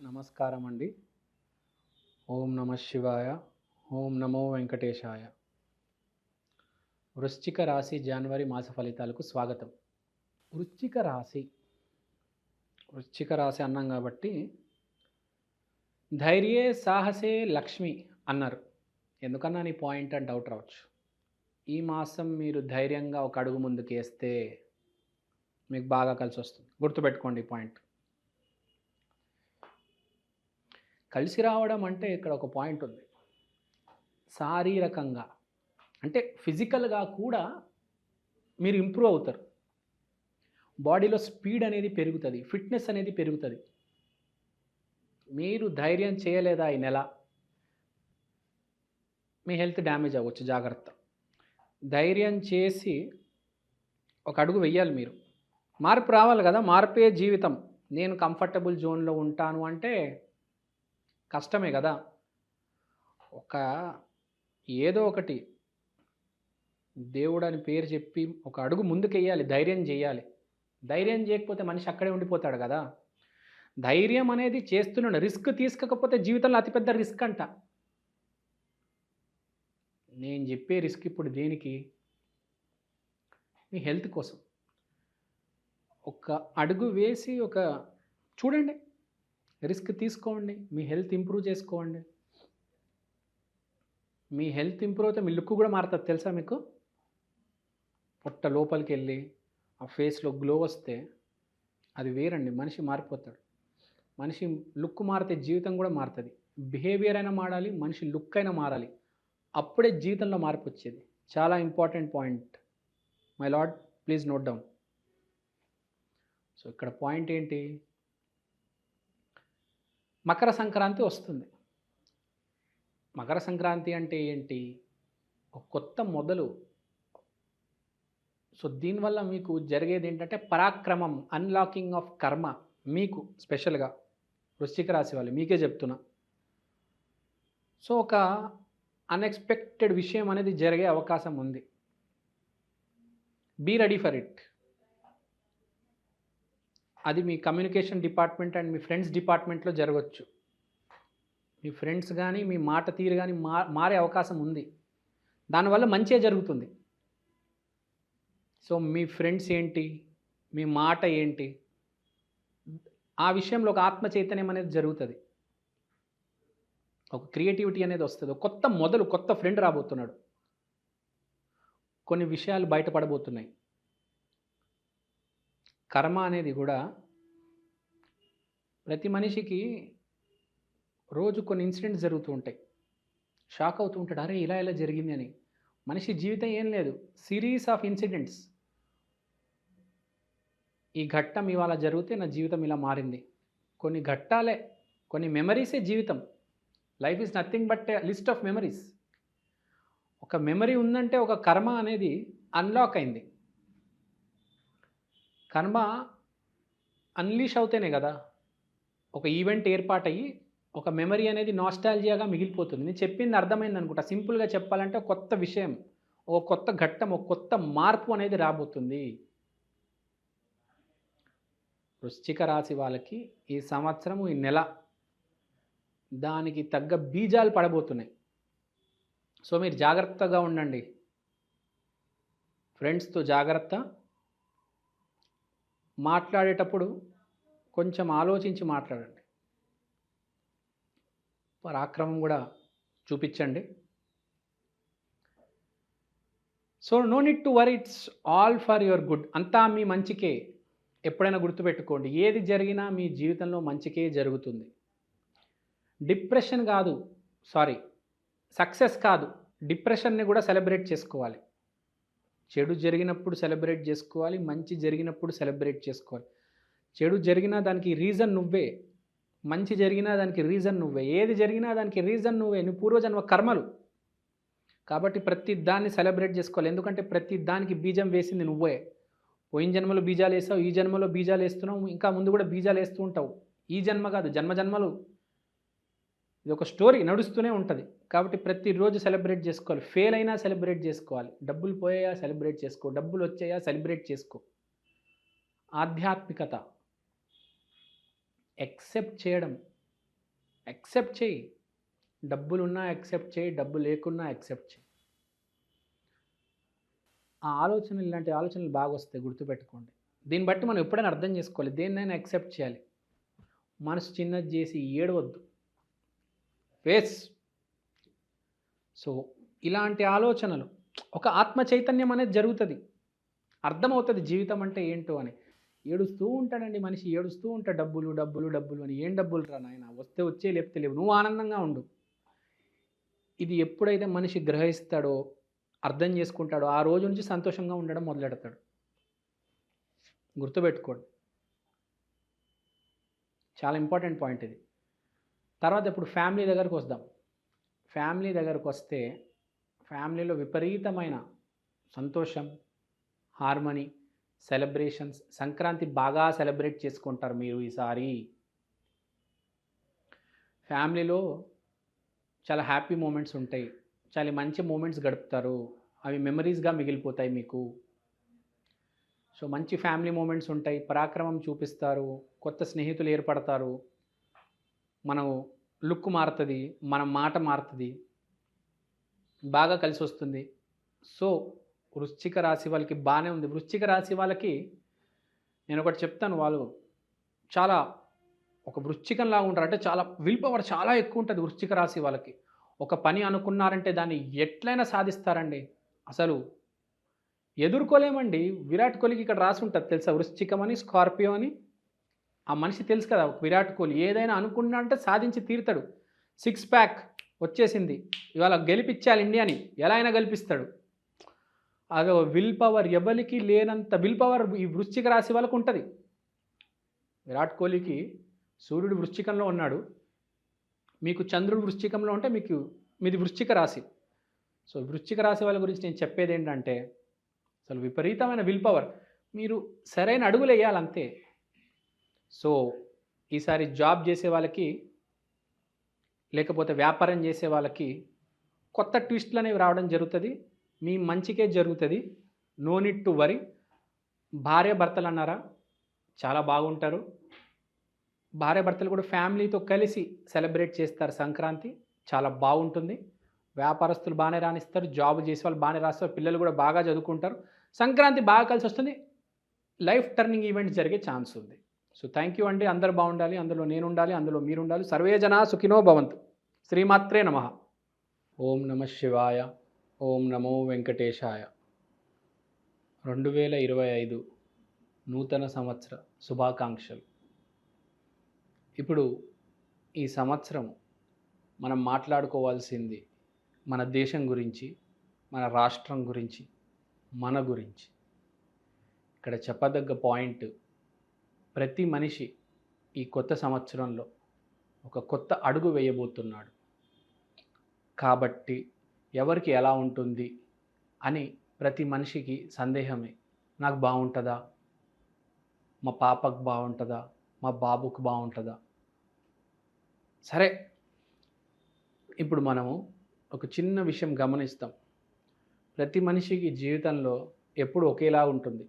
నమస్కారం అండి. ఓం నమ శివాయ. ఓం నమో వెంకటేశాయ. వృశ్చిక రాశి జనవరి మాస ఫలితాలకు స్వాగతం. వృశ్చిక రాశి వృశ్చిక రాశి అన్నాం కాబట్టి ధైర్యే సాహసే లక్ష్మి అన్నారు. ఎందుకన్నా నీ పాయింట్ అని డౌట్ రావచ్చు. ఈ మాసం మీరు ధైర్యంగా ఒక అడుగు ముందుకేస్తే మీకు బాగా కలిసి వస్తుంది. గుర్తుపెట్టుకోండి ఈ పాయింట్. కలిసి రావడం అంటే ఇక్కడ ఒక పాయింట్ ఉంది. శారీరకంగా అంటే ఫిజికల్గా కూడా మీరు ఇంప్రూవ్ అవుతారు. బాడీలో స్పీడ్ అనేది పెరుగుతుంది, ఫిట్నెస్ అనేది పెరుగుతుంది. మీరు ధైర్యం చేయలేదా ఈ నెల, మీ హెల్త్ డ్యామేజ్ అవ్వచ్చు, జాగ్రత్త. ధైర్యం చేసి ఒక అడుగు వెయ్యాలి మీరు. మార్పు రావాలి కదా, మార్పే జీవితం. నేను కంఫర్టబుల్ జోన్లో ఉంటాను అంటే కష్టమే కదా. ఏదో ఒకటి దేవుడు అని పేరు చెప్పి ఒక అడుగు ముందుకెయ్యాలి, ధైర్యం చేయాలి. ధైర్యం చేయకపోతే మనిషి అక్కడే ఉండిపోతాడు కదా. ధైర్యం అనేది చేస్తున్నాడు. రిస్క్ తీసుకోకపోతే జీవితంలో అతిపెద్ద రిస్క్ అంట. నేను చెప్పే రిస్క్ ఇప్పుడు దేనికి? మీ హెల్త్ కోసం. ఒక అడుగు వేసి చూడండి, రిస్క్ తీసుకోండి, మీ హెల్త్ ఇంప్రూవ్ చేసుకోండి. మీ హెల్త్ ఇంప్రూవ్ అయితే మీ లుక్ కూడా మారుతుంది తెలుసా మీకు. పొట్ట లోపలికి వెళ్ళి ఆ ఫేస్లో గ్లో వస్తే అది వేరండి. మనిషి మారిపోతాడు. మనిషి లుక్ మారితే జీవితం కూడా మారుతుంది. బిహేవియర్ అయినా మారాలి, మనిషి లుక్ అయినా మారాలి. అప్పుడే జీవితంలో మార్పు వచ్చేది. చాలా important point my lord, please note down. So ఇక్కడ పాయింట్ ఏంటి? మకర సంక్రాంతి వస్తుంది. మకర సంక్రాంతి అంటే ఏంటి? ఒక కొత్త మొదలు. సో దీనివల్ల మీకు జరిగేది ఏంటంటే పరాక్రమం, అన్లాకింగ్ ఆఫ్ కర్మ. మీకు స్పెషల్గా వృశ్చిక రాశి వాళ్ళు మీకే చెప్తున్నా. సో ఒక అన్ఎక్స్పెక్టెడ్ విషయం అనేది జరిగే అవకాశం ఉంది. Be ready for it. అది మీ కమ్యూనికేషన్ డిపార్ట్మెంట్ అండ్ మీ ఫ్రెండ్స్ డిపార్ట్మెంట్లో జరగవచ్చు. మీ ఫ్రెండ్స్ కానీ మీ మాట తీరు కానీ మారే అవకాశం ఉంది. దానివల్ల మంచే జరుగుతుంది. సో మీ ఫ్రెండ్స్ ఏంటి, మీ మాట ఏంటి, ఆ విషయంలో ఒక ఆత్మ చైతన్యం అనేది జరుగుతుంది. ఒక క్రియేటివిటీ అనేది వస్తుంది. ఒక కొత్త మొదలు, కొత్త ఫ్రెండ్ రాబోతున్నాడు. కొన్ని విషయాలు బయటపడబోతున్నాయి. కర్మ అనేది కూడా ప్రతి మనిషికి రోజు కొన్ని ఇన్సిడెంట్స్ జరుగుతూ ఉంటాయి. షాక్ అవుతూ ఉంటాడు, అరే ఇలా ఇలా జరిగింది అని. మనిషి జీవితం ఏం లేదు, సిరీస్ ఆఫ్ ఇన్సిడెంట్స్. ఈ ఘట్టం ఇవాళ జరిగితే నా జీవితం ఇలా మారింది. కొన్ని ఘట్టాలే, కొన్ని మెమరీసే జీవితం. Life is nothing but A list of memories. ఒక మెమరీ ఉందంటే ఒక కర్మ అనేది అన్లాక్ అయింది. కర్మ అన్లీష్ అవుతేనే కదా ఒక ఈవెంట్ ఏర్పాటయ్యి ఒక మెమరీ అనేది నాస్టాల్జియాగా మిగిలిపోతుంది. నేను చెప్పింది అర్థమైంది అనుకుంటా. సింపుల్గా చెప్పాలంటే ఒక కొత్త విషయం, ఒక కొత్త ఘట్టం, ఒక కొత్త మార్పు అనేది రాబోతుంది. వృశ్చిక రాశి వాళ్ళకి ఈ సంవత్సరం, ఈ నెల దానికి తగ్గ బీజాలు పడబోతున్నాయి. సో మీరు జాగ్రత్తగా ఉండండి. ఫ్రెండ్స్తో జాగ్రత్త. మాట్లాడేటప్పుడు కొంచెం ఆలోచించి మాట్లాడండి. పరాక్రమం కూడా చూపించండి. So no need to worry, it's all for your good. అంతా మీ మంచికే. ఎప్పుడైనా గుర్తుపెట్టుకోండి, ఏది జరిగినా మీ జీవితంలో మంచికే జరుగుతుంది. డిప్రెషన్ కాదు, సక్సెస్ కాదు, డిప్రెషన్ని కూడా సెలబ్రేట్ చేసుకోవాలి. చెడు జరిగినప్పుడు సెలబ్రేట్ చేసుకోవాలి, మంచి జరిగినప్పుడు సెలబ్రేట్ చేసుకోవాలి. చెడు జరిగినా దానికి రీజన్ నువ్వే, మంచి జరిగినా దానికి రీజన్ నువ్వే. ఏది జరిగినా దానికి రీజన్ నువ్వే, నీ పూర్వజన్మ కర్మలు. కాబట్టి ప్రతి దాన్ని సెలబ్రేట్ చేసుకోవాలి. ఎందుకంటే ప్రతి దానికి బీజం వేసింది నువ్వే. పోయిన జన్మలో బీజాలు వేస్తావు, ఈ జన్మలో బీజాలు వేస్తున్నావు, ఇంకా ముందు కూడా బీజాలు వేస్తూ ఉంటావు. ఈ జన్మ కాదు, జన్మలు. ఇది ఒక స్టోరీ నడుస్తూనే ఉంటుంది. కాబట్టి ప్రతిరోజు సెలబ్రేట్ చేసుకోవాలి. ఫెయిల్ అయినా సెలబ్రేట్ చేసుకోవాలి. డబ్బులు పోయాయా సెలబ్రేట్ చేసుకో, డబ్బులు వచ్చాయా సెలబ్రేట్ చేసుకో. ఆధ్యాత్మికత, యాక్సెప్ట్ చేయడం, యాక్సెప్ట్ చేయి. డబ్బులున్నా యాక్సెప్ట్ చేయి, డబ్బు లేకున్నా యాక్సెప్ట్ చేయి. ఆ ఆలోచనలు, ఇలాంటి ఆలోచనలు బాగా వస్తాయి, గుర్తుపెట్టుకోండి. దీన్ని బట్టి మనం ఎప్పుడైనా అర్థం చేసుకోవాలి, దేన్నైనా యాక్సెప్ట్ చేయాలి. మనసు చిన్నది చేసి ఏడవద్దు, ఫేస్. సో ఇలాంటి ఆలోచనలు, ఒక ఆత్మ చైతన్యం అనేది జరుగుతుంది, అర్థమవుతుంది జీవితం అంటే ఏంటో అని. ఏడుస్తూ ఉంటాడండి మనిషి, ఏడుస్తూ ఉంటాడు, డబ్బులు డబ్బులు డబ్బులు అని. ఏం డబ్బులు రా నాయన, వస్తే వచ్చే లేకపోతే లేవు, నువ్వు ఆనందంగా ఉండు. ఇది ఎప్పుడైతే మనిషి గ్రహిస్తాడో, అర్థం చేసుకుంటాడో, ఆ రోజు నుంచి సంతోషంగా ఉండడం మొదలెడతాడు. గుర్తుపెట్టుకోండి, చాలా ఇంపార్టెంట్ పాయింట్ ఇది. తర్వాత ఇప్పుడు ఫ్యామిలీ దగ్గరకు వద్దాం. ఫ్యామిలీ దగ్గరకు వస్తే, ఫ్యామిలీలో విపరీతమైన సంతోషం, హార్మనీ, సెలబ్రేషన్స్. సంక్రాంతి బాగా సెలబ్రేట్ చేసుకుంటారు మీరు ఈసారి. ఫ్యామిలీలో చాలా హ్యాపీ మూమెంట్స్ ఉంటాయి, చాలా మంచి మూమెంట్స్ గడుపుతారు, అవి మెమరీస్గా మిగిలిపోతాయి మీకు. సో మంచి ఫ్యామిలీ మూమెంట్స్ ఉంటాయి, పరాక్రమం చూపిస్తారు, కొత్త స్నేహితులు ఏర్పడతారు, మనం లుక్ మారుతుంది, మన మాట మారుతుంది, బాగా కలిసి వస్తుంది. సో వృశ్చిక రాశి వాళ్ళకి బాగానే ఉంది. వృశ్చిక రాశి వాళ్ళకి నేను ఒకటి చెప్తాను, వాళ్ళు చాలా ఒక వృశ్చికంలాగా ఉంటారు. అంటే చాలా విల్ పవర్ చాలా ఎక్కువ ఉంటుంది వృశ్చిక రాశి వాళ్ళకి. ఒక పని అనుకున్నారంటే దాన్ని ఎట్లయినా సాధిస్తారండి. అసలు ఎదుర్కోలేమండి. విరాట్ కోహ్లీకి ఇక్కడ రాసి ఉంటుంది తెలుసా, వృశ్చికం అని, స్కార్పియో అని. ఆ మనిషి తెలుసు కదా విరాట్ కోహ్లీ, ఏదైనా అనుకున్నా అంటే సాధించి తీరుతాడు. 6 ప్యాక్ వచ్చేసింది, ఇవాళ గెలిపించాలి ఇండియాని, ఎలా అయినా గెలిపిస్తాడు. అదో విల్ పవర్, ఎవరికి లేనంత విల్ పవర్ ఈ వృశ్చిక రాశి వాళ్ళకు ఉంటుంది. విరాట్ కోహ్లీకి సూర్యుడు వృశ్చికంలో ఉన్నాడు, మీకు చంద్రుడు వృశ్చికంలో ఉంటే మీది వృశ్చిక రాశి. సో వృశ్చిక రాశి వాళ్ళ గురించి నేను చెప్పేది ఏంటంటే, అసలు విపరీతమైన విల్ పవర్, మీరు సరైన అడుగులు వేయాలంతే. సో ఈసారి జాబ్ చేసే వాళ్ళకి, లేకపోతే వ్యాపారం చేసే వాళ్ళకి కొత్త ట్విస్ట్లు అనేవి రావడం జరుగుతుంది, మీ మంచికే జరుగుతుంది. No need to worry. భార్య భర్తలు అన్నారా, చాలా బాగుంటారు. భార్య భర్తలు కూడా ఫ్యామిలీతో కలిసి సెలబ్రేట్ చేస్తారు సంక్రాంతి, చాలా బాగుంటుంది. వ్యాపారస్తులు బాగానే రాణిస్తారు, జాబ్ చేసే వాళ్ళు బాగానే రాస్తారు, పిల్లలు కూడా బాగా చదువుకుంటారు. సంక్రాంతి బాగా కలిసి వస్తుంది, లైఫ్ టర్నింగ్ ఈవెంట్స్ జరిగే ఛాన్స్ ఉంది. సో థ్యాంక్ యూ అండి. అందరూ బాగుండాలి, అందులో నేను ఉండాలి, అందులో మీరు ఉండాలి. సర్వే జనా సుఖినో భవంతు. శ్రీమాత్రే నమః. ఓం నమః శివాయ. ఓం నమో వెంకటేశాయ. 2025 నూతన సంవత్సర శుభాకాంక్షలు. ఇప్పుడు ఈ సంవత్సరం మనం మాట్లాడుకోవాల్సింది మన దేశం గురించి, మన రాష్ట్రం గురించి, మన గురించి. ఇక్కడ చెప్పదగ్గ పాయింట్, ప్రతి మనిషి ఈ కొత్త సంవత్సరంలో ఒక కొత్త అడుగు వేయబోతున్నాడు. కాబట్టి ఎవరికి ఎలా ఉంటుంది అని ప్రతి మనిషికి సందేహమే. నాకు బాగుంటుందా, మా పాపకు బాగుంటుందా, మా బాబుకు బాగుంటుందా? సరే, ఇప్పుడు మనము ఒక చిన్న విషయం గమనిస్తాం. ప్రతి మనిషికి జీవితంలో ఎప్పుడు ఒకేలా ఉంటుంది,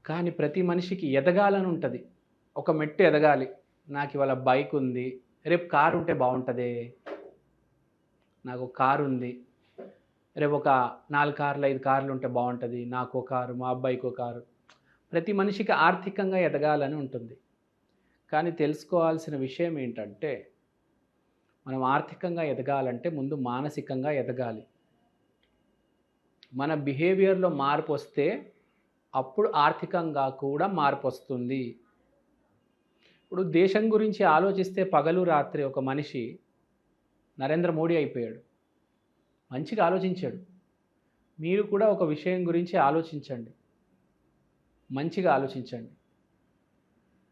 కానీ ప్రతి మనిషికి ఎదగాలని ఉంటుంది. ఒక మెట్టు ఎదగాలి. నాకు ఇవాళ బైక్ ఉంది, రేపు కారు ఉంటే బాగుంటుందే. నాకు కారు ఉంది, రేపు ఒక 4 కార్లు 5 కార్లు ఉంటే బాగుంటుంది. నాకు కారు, మా అబ్బాయికి కారు. ప్రతి మనిషికి ఆర్థికంగా ఎదగాలని ఉంటుంది. కానీ తెలుసుకోవాల్సిన విషయం ఏంటంటే, మనం ఆర్థికంగా ఎదగాలంటే ముందు మానసికంగా ఎదగాలి. మన బిహేవియర్లో మార్పు వస్తే అప్పుడు ఆర్థికంగా కూడా మార్పు వస్తుంది. ఇప్పుడు దేశం గురించి ఆలోచిస్తే పగలు రాత్రి ఒక మనిషి నరేంద్ర మోడీ అయిపోయాడు. మంచిగా ఆలోచించాడు. మీరు కూడా ఒక విషయం గురించి ఆలోచించండి, మంచిగా ఆలోచించండి,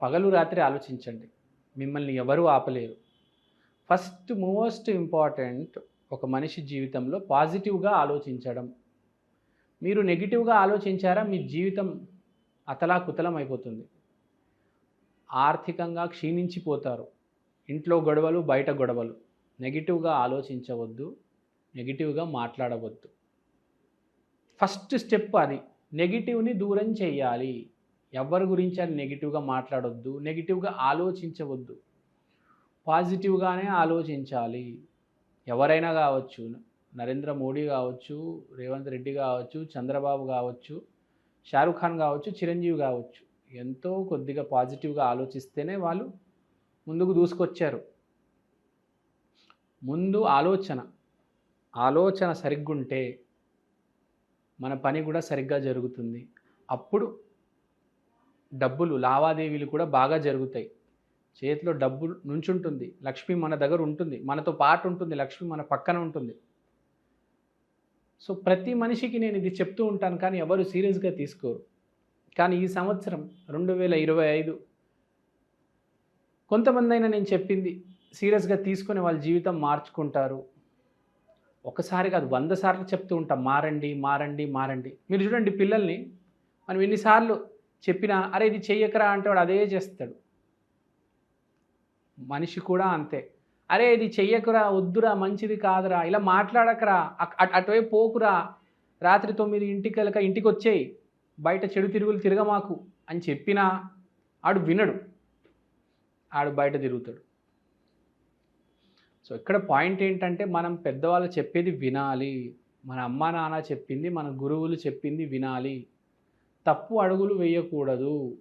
పగలు రాత్రి ఆలోచించండి. మిమ్మల్ని ఎవరూ ఆపలేరు. ఫస్ట్ మోస్ట్ ఇంపార్టెంట్, ఒక మనిషి జీవితంలో పాజిటివ్గా ఆలోచించడం. మీరు నెగిటివ్గా ఆలోచించారా, మీ జీవితం అతలాకుతలం అయిపోతుంది. ఆర్థికంగా క్షీణించిపోతారు. ఇంట్లో గొడవలు, బయట గొడవలు. నెగిటివ్గా ఆలోచించవద్దు, నెగిటివ్గా మాట్లాడవద్దు. ఫస్ట్ స్టెప్ అది. నెగిటివ్ని దూరం చేయాలి. ఎవరి గురించి అని నెగిటివ్గా మాట్లాడొద్దు, నెగిటివ్గా ఆలోచించవద్దు. పాజిటివ్గానే ఆలోచించాలి. ఎవరైనా కావచ్చు, నరేంద్ర మోడీ కావచ్చు, రేవంత్ రెడ్డి కావచ్చు, చంద్రబాబు కావచ్చు, షారుఖ్ ఖాన్ కావచ్చు, చిరంజీవి కావచ్చు. ఎంతో కొద్దిగా పాజిటివ్గా ఆలోచిస్తేనే వాళ్ళు ముందుకు దూసుకొచ్చారు. ముందు ఆలోచన సరిగ్గుంటే మన పని కూడా సరిగ్గా జరుగుతుంది. అప్పుడు డబ్బులు లావాదేవీలు కూడా బాగా జరుగుతాయి. చేతిలో డబ్బు నుంచుంటుంది. లక్ష్మి మన దగ్గర ఉంటుంది. మనతో పాటు ఉంటుంది. లక్ష్మి మన పక్కన ఉంటుంది. సో ప్రతి మనిషికి నేను ఇది చెప్తూ ఉంటాను, కానీ ఎవరు సీరియస్గా తీసుకోరు. కానీ ఈ సంవత్సరం 2025 కొంతమందైనా నేను చెప్పింది సీరియస్గా తీసుకొని వాళ్ళ జీవితం మార్చుకుంటారు. ఒకసారి కాదు 100 సార్లు చెప్తూ ఉంటాం, మారండి మారండి మారండి. మీరు చూడండి పిల్లల్ని మనం ఎన్నిసార్లు చెప్పినా అరే ఇది చెయ్యకరా అంటే వాడు అదే చేస్తాడు. మనిషి కూడా అంతే. అరే ఇది చెయ్యకురా, వద్దురా, మంచిది కాదురా, ఇలా మాట్లాడకరా, అటువైపు పోకురా, రాత్రి 9 ఇంటికి వచ్చేయి, బయట చెడు తిరుగులు తిరగమాకు అని చెప్పినా ఆడు వినడు. ఆడు బయట తిరుగుతాడు. సో ఇక్కడ పాయింట్ ఏంటంటే మనం పెద్దవాళ్ళు చెప్పేది వినాలి. మన అమ్మా నాన్న చెప్పింది, మన గురువులు చెప్పింది వినాలి. తప్పు అడుగులు వేయకూడదు.